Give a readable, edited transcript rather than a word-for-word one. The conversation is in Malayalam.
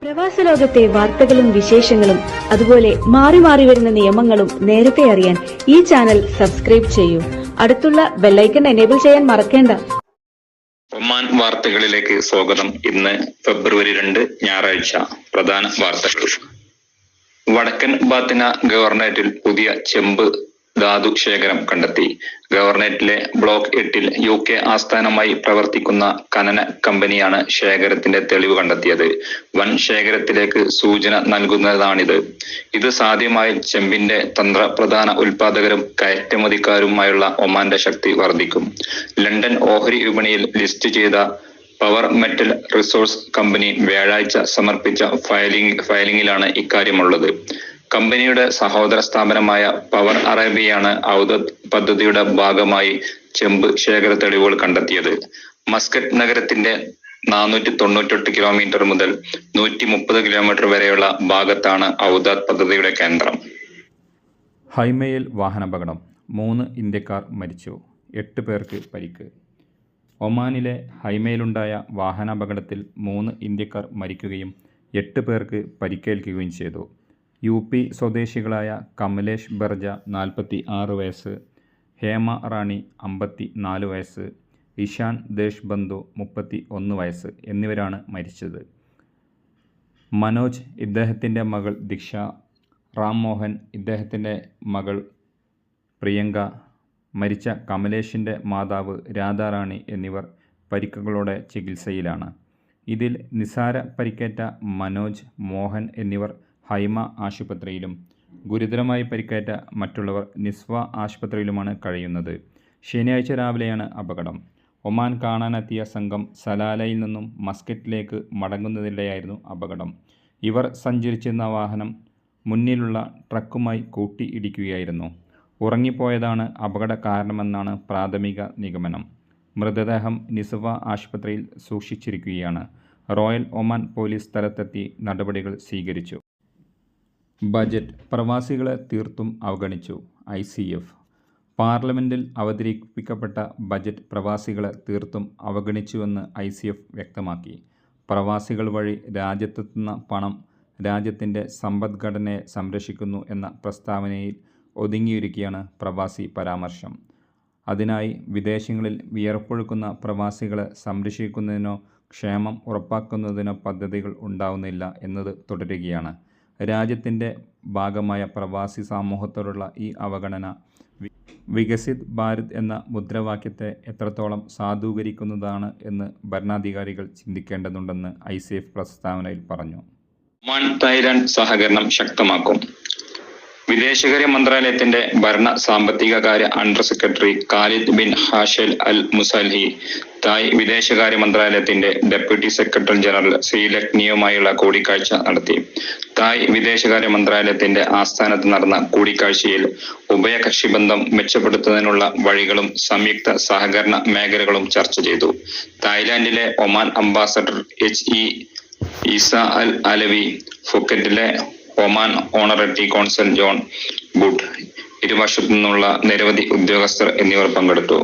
പ്രവാസ ലോകത്തെ വാർത്തകളും വിശേഷങ്ങളും അതുപോലെ മാറി മാറി വരുന്ന നിയമങ്ങളും നേരത്തെ അറിയാൻ ഈ ചാനൽ സബ്സ്ക്രൈബ് ചെയ്യൂ. അടുത്തുള്ള ബെല്ലൈക്കൺ എനേബിൾ ചെയ്യാൻ മറക്കേണ്ട. ഒമാൻ വാർത്തകളിലേക്ക് സ്വാഗതം. ഇന്ന് ഫെബ്രുവരി 2 ഞായറാഴ്ച. പ്രധാന വാർത്തകൾ. വടക്കൻ ബാത്തിന ഗവർണറേറ്റിൽ പുതിയ ചെമ്പ് ധാതു ശേഖരം കണ്ടെത്തി. ഗവർണറേറ്റിലെ ബ്ലോക്ക് 8-ൽ UK ആസ്ഥാനമായി പ്രവർത്തിക്കുന്ന ഖനന കമ്പനിയാണ് ശേഖരത്തിന്റെ തെളിവ് കണ്ടെത്തിയത്. വൻ ശേഖരത്തിലേക്ക് സൂചന നൽകുന്നതാണിത്. ഇത് സാധ്യമായ ചെമ്പിന്റെ തന്ത്രപ്രധാന ഉൽപാദകരും കയറ്റുമതിക്കാരുമായുള്ള ഒമാന്റെ ശക്തി വർദ്ധിക്കും. ലണ്ടൻ ഓഹരി വിപണിയിൽ ലിസ്റ്റ് ചെയ്ത പവർ മെറ്റൽ റിസോഴ്സ് കമ്പനി വ്യാഴാഴ്ച സമർപ്പിച്ച ഫയലിംഗിലാണ് ഇക്കാര്യമുള്ളത്. കമ്പനിയുടെ സഹോദര സ്ഥാപനമായ പവർ അറേബ്യയാണ് ഔദദ് പദ്ധതിയുടെ ഭാഗമായി ചെമ്പ് ശേഖര തെളിവുകൾ കണ്ടെത്തിയത്. മസ്കറ്റ് നഗരത്തിന്റെ 498 കിലോമീറ്റർ മുതൽ 130 കിലോമീറ്റർ വരെയുള്ള ഭാഗത്താണ് ഔദദ് പദ്ധതിയുടെ കേന്ദ്രം. ഹൈമയിൽ വാഹനാപകടം, 3 ഇന്ത്യക്കാർ മരിച്ചു, 8 പേർക്ക് പരിക്ക്. ഒമാനിലെ ഹൈമയിലുണ്ടായ വാഹനാപകടത്തിൽ 3 ഇന്ത്യക്കാർ മരിക്കുകയും 8 പേർക്ക് പരിക്കേൽക്കുകയും ചെയ്തു. UP സ്വദേശികളായ കമലേഷ് ബർജ 46 വയസ്സ്, ഹേമ റാണി 54 വയസ്സ്, ഇഷാൻ ദേശ്ബന്ധു 31 വയസ്സ് എന്നിവരാണ് മരിച്ചത്. മനോജ് ഇദ്ദേഹത്തിൻ്റെ മകൾ ദിക്ഷ, റാം മോഹൻ ഇദ്ദേഹത്തിൻ്റെ മകൾ പ്രിയങ്ക, മരിച്ച കമലേഷിൻ്റെ മാതാവ് രാധാറാണി എന്നിവർ പരിക്കുകളോടെ ചികിത്സയിലാണ്. ഇതിൽ നിസാര പരിക്കേറ്റ മനോജ്, മോഹൻ എന്നിവർ ഹൈമ ആശുപത്രിയിലും ഗുരുതരമായി പരിക്കേറ്റ മറ്റുള്ളവർ നിസ്വ ആശുപത്രിയിലുമാണ് കഴിയുന്നത്. ശനിയാഴ്ച രാവിലെയാണ് അപകടം. ഒമാൻ കാണാനെത്തിയ സംഘം സലാലയിൽ നിന്നും മസ്കറ്റിലേക്ക് മടങ്ങുന്നതിനിടെയായിരുന്നു അപകടം. ഇവർ സഞ്ചരിച്ചിരുന്ന വാഹനം മുന്നിലുള്ള ട്രക്കുമായി കൂട്ടിയിടിക്കുകയായിരുന്നു. ഉറങ്ങിപ്പോയതാണ് അപകട കാരണമെന്നാണ് പ്രാഥമിക നിഗമനം. മൃതദേഹം നിസ്വ ആശുപത്രിയിൽ സൂക്ഷിച്ചിരിക്കുകയാണ്. റോയൽ ഒമാൻ പോലീസ് സ്ഥലത്തെത്തി നടപടികൾ സ്വീകരിച്ചു. ബജറ്റ് പ്രവാസികളെ തീർത്തും അവഗണിച്ചു. ICF പാർലമെന്റിൽ അവതരിപ്പിക്കപ്പെട്ട ബജറ്റ് പ്രവാസികളെ തീർത്തും അവഗണിച്ചുവെന്ന് ICF വ്യക്തമാക്കി. പ്രവാസികൾ വഴി രാജ്യത്തെത്തുന്ന പണം രാജ്യത്തിൻ്റെ സമ്പദ്ഘടനയെ സംരക്ഷിക്കുന്നു എന്ന പ്രസ്താവനയിൽ ഒതുങ്ങിയിരിക്കുകയാണ് പ്രവാസി പരാമർശം. അതിനായി വിദേശങ്ങളിൽ വിയർപ്പൊഴുക്കുന്ന പ്രവാസികളെ സംരക്ഷിക്കുന്നതിനോ ക്ഷേമം ഉറപ്പാക്കുന്നതിനോ പദ്ധതികൾ ഉണ്ടാവുന്നില്ല എന്നത് തുടരുകയാണ്. രാജ്യത്തിൻ്റെ ഭാഗമായ പ്രവാസി സമൂഹത്തോടുള്ള ഈ അവഗണന വികസിത് ഭാരത് എന്ന മുദ്രാവാക്യത്തെ എത്രത്തോളം സാധൂകരിക്കുന്നതാണ് എന്ന് ഭരണാധികാരികൾ ചിന്തിക്കേണ്ടതുണ്ടെന്ന് ICF പ്രസ്താവനയിൽ പറഞ്ഞു. ഒമാൻ തായ്ലാൻഡ് സഹകരണം ശക്തമാക്കും. വിദേശകാര്യ മന്ത്രാലയത്തിന്റെ ഭരണ സാമ്പത്തിക കാര്യ അണ്ടർ സെക്രട്ടറി ഖാലിദ് ബിൻ ഹാഷൽ അൽ മുസൽഹി തായ് വിദേശകാര്യ മന്ത്രാലയത്തിന്റെ ഡെപ്യൂട്ടി സെക്രട്ടറി ജനറൽ ശ്രീലക്നിയുമായുള്ള കൂടിക്കാഴ്ച നടത്തി. തായ് വിദേശകാര്യ മന്ത്രാലയത്തിന്റെ ആസ്ഥാനത്ത് നടന്ന കൂടിക്കാഴ്ചയിൽ ഉഭയകക്ഷി ബന്ധം മെച്ചപ്പെടുത്തുന്നതിനുള്ള വഴികളും സംയുക്ത സഹകരണ മേഖലകളും ചർച്ച ചെയ്തു. തായ്ലാന്റിലെ Oman ambassador HE Isa al Alawi, ഫുക്കറ്റിലെ Oman honorary consul John Budd, ഇരുവശത്തു നിന്നുള്ള നിരവധി ഉദ്യോഗസ്ഥർ എന്നിവർ പങ്കെടുത്തു.